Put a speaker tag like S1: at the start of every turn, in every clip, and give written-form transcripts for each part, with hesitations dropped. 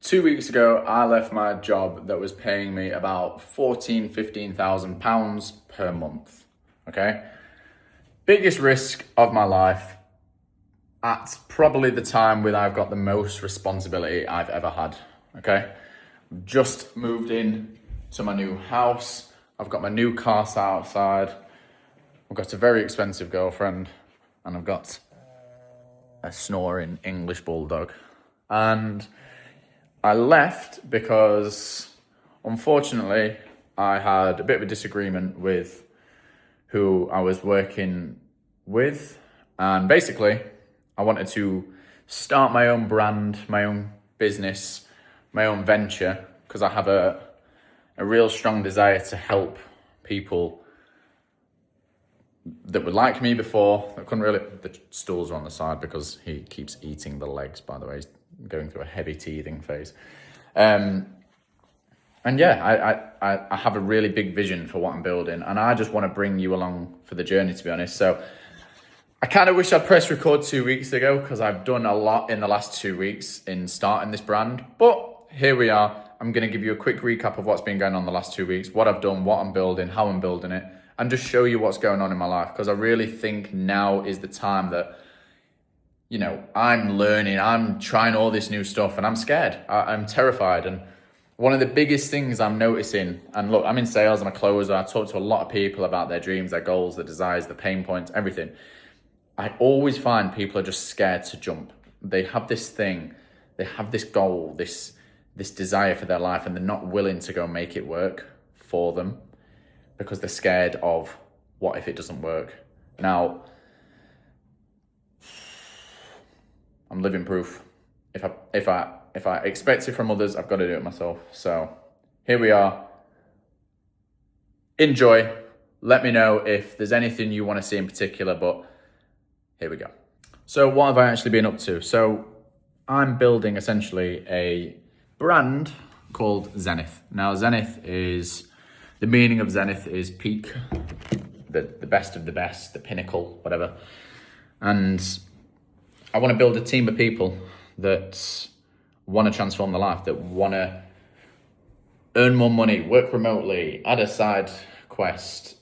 S1: 2 weeks ago, I left my job that was paying me about £15,000 per month. Okay. Biggest risk of my life at probably the time when I've got the most responsibility I've ever had. Okay. Just moved in to my new house. I've got my new car sat outside. I've got a very expensive girlfriend, and I've got a snoring English bulldog. And I left because, unfortunately, I had a bit of a disagreement with who I was working with. And basically, I wanted to start my own brand, my own business, my own venture, because I have a real strong desire to help people that were like me before, that couldn't really... The stools are on the side because he keeps eating the legs, by the way. He's going through a heavy teething phase. And yeah, I have a really big vision for what I'm building, and I just want to bring you along for the journey, to be honest. So I kind of wish I'd pressed record 2 weeks ago, because I've done a lot in the last 2 weeks in starting this brand. But here we are. I'm going to give you a quick recap of what's been going on the last 2 weeks, what I've done, what I'm building, how I'm building it, and just show you what's going on in my life, because I really think now is the time that, you know, I'm learning, I'm trying all this new stuff, and I'm scared. I'm terrified. And one of the biggest things I'm noticing, and look, I'm in sales, I'm a closer, I talk to a lot of people about their dreams, their goals, their desires, their pain points, everything. I always find people are just scared to jump. They have this thing, they have this goal, this desire for their life, and they're not willing to go make it work for them because they're scared of what if it doesn't work. Now, I'm living proof. If I expect it from others, I've got to do it myself. So here we are. Enjoy. Let me know if there's anything you want to see in particular, but here we go. So what have I actually been up to? So I'm building essentially a brand called Zenith. Now, Zenith is, the meaning of Zenith is peak, the best of the best, the pinnacle, whatever. And I want to build a team of people that want to transform their life, that want to earn more money, work remotely, add a side quest,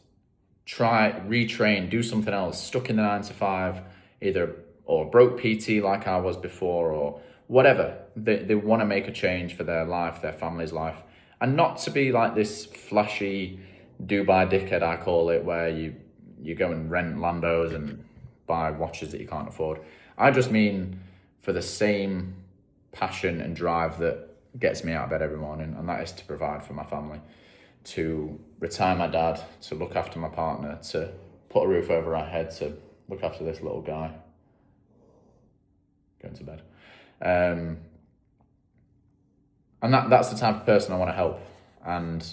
S1: retrain, do something else, stuck in the 9 to 5, either or broke PT like I was before, or whatever. They want to make a change for their life, their family's life, and not to be like this flashy Dubai dickhead, I call it, where you go and rent Lambos and buy watches that you can't afford. I just mean for the same passion and drive that gets me out of bed every morning, and that is to provide for my family, to retire my dad, to look after my partner, to put a roof over our head, to look after this little guy going to bed. And that's the type of person I want to help. And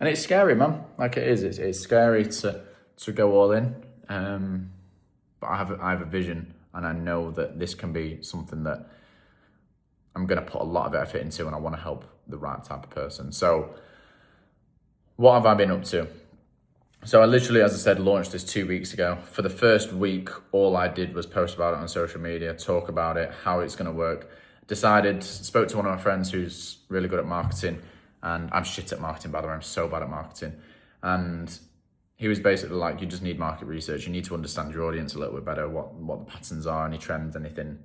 S1: it's scary, man. Like it is. It's scary to go all in. But I have a vision, and I know that this can be something that I'm going to put a lot of effort into, and I want to help the right type of person. So what have I been up to? So I literally, as I said, launched this 2 weeks ago. For the first week, all I did was post about it on social media, talk about it, how it's going to work. Spoke to one of my friends who's really good at marketing, and I'm shit at marketing, by the way. I'm so bad at marketing. And he was basically like, you just need market research. You need to understand your audience a little bit better, what the patterns are, any trends, anything.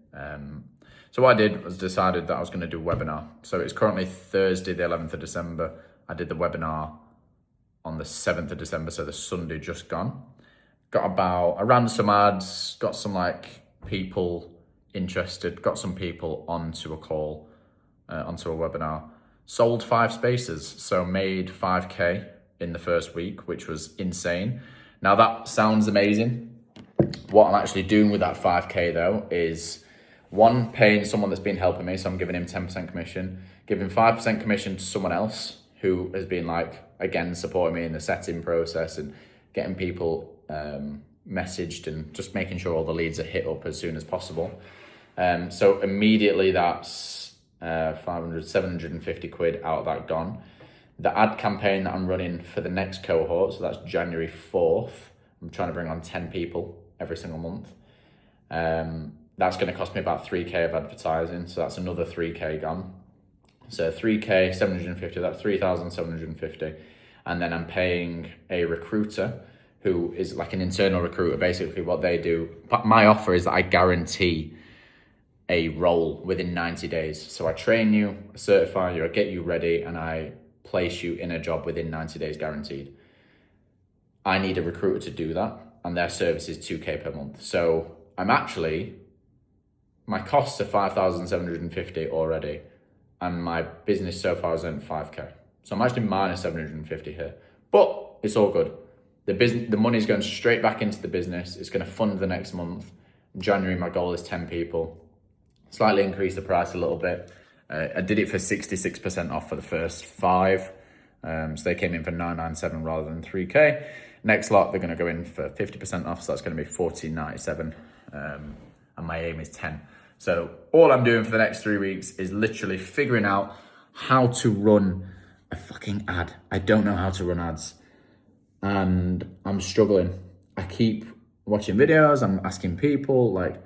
S1: So what I did was decided that I was going to do a webinar. So it's currently Thursday, the 11th of December. I did the webinar on the 7th of December, so the Sunday just gone. I ran some ads, got some people interested, got some people onto a call, onto a webinar. Sold 5 spaces, so made 5K in the first week, which was insane. Now that sounds amazing. What I'm actually doing with that 5K though is, one, paying someone that's been helping me, so I'm giving him 10% commission, giving 5% commission to someone else who has been again, supporting me in the setting process and getting people messaged and just making sure all the leads are hit up as soon as possible. So immediately that's 750 quid out of that gone. The ad campaign that I'm running for the next cohort, so that's January 4th, I'm trying to bring on 10 people every single month. That's going to cost me about 3k of advertising, so that's another 3k gone. So 3k 750, that's 3,750, and then I'm paying a recruiter who is like an internal recruiter. Basically what they do, my offer is that I guarantee a role within 90 days. So I train you, certify you, I get you ready, and I place you in a job within 90 days guaranteed. I need a recruiter to do that, and their service is 2k per month. So my costs are 5,750 already, and my business so far has earned 5k. So I'm actually minus 750 here, but it's all good. The money's going straight back into the business. It's going to fund the next month. In January, my goal is 10 people. Slightly increase the price a little bit. I did it for 66% off for the first 5. So they came in for 997 rather than 3k. Next lot, they're going to go in for 50% off. So that's going to be 1497. And my aim is 10. So all I'm doing for the next 3 weeks is literally figuring out how to run a fucking ad. I don't know how to run ads, and I'm struggling. I keep watching videos. I'm asking people, like,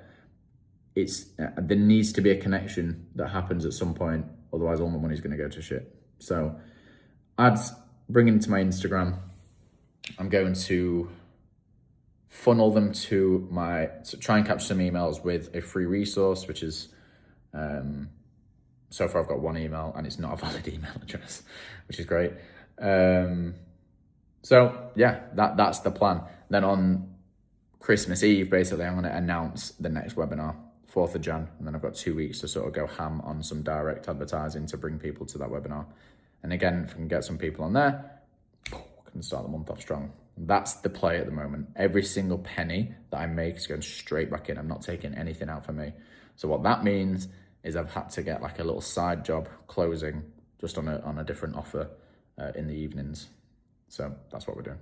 S1: there needs to be a connection that happens at some point. Otherwise, all my money's going to go to shit. So ads, bring into my Instagram. I'm going to funnel them to try and capture some emails with a free resource, which is, so far I've got one email and it's not a valid email address, which is great. So yeah, that's the plan. Then on Christmas Eve, basically, I'm going to announce the next webinar, 4th of Jan, and then I've got 2 weeks to sort of go ham on some direct advertising to bring people to that webinar. And again, if I can get some people on there, I can start the month off strong. That's the play at the moment. Every single penny that I make is going straight back in. I'm not taking anything out for me. So what that means is I've had to get like a little side job closing just on a different offer in the evenings. So that's what we're doing.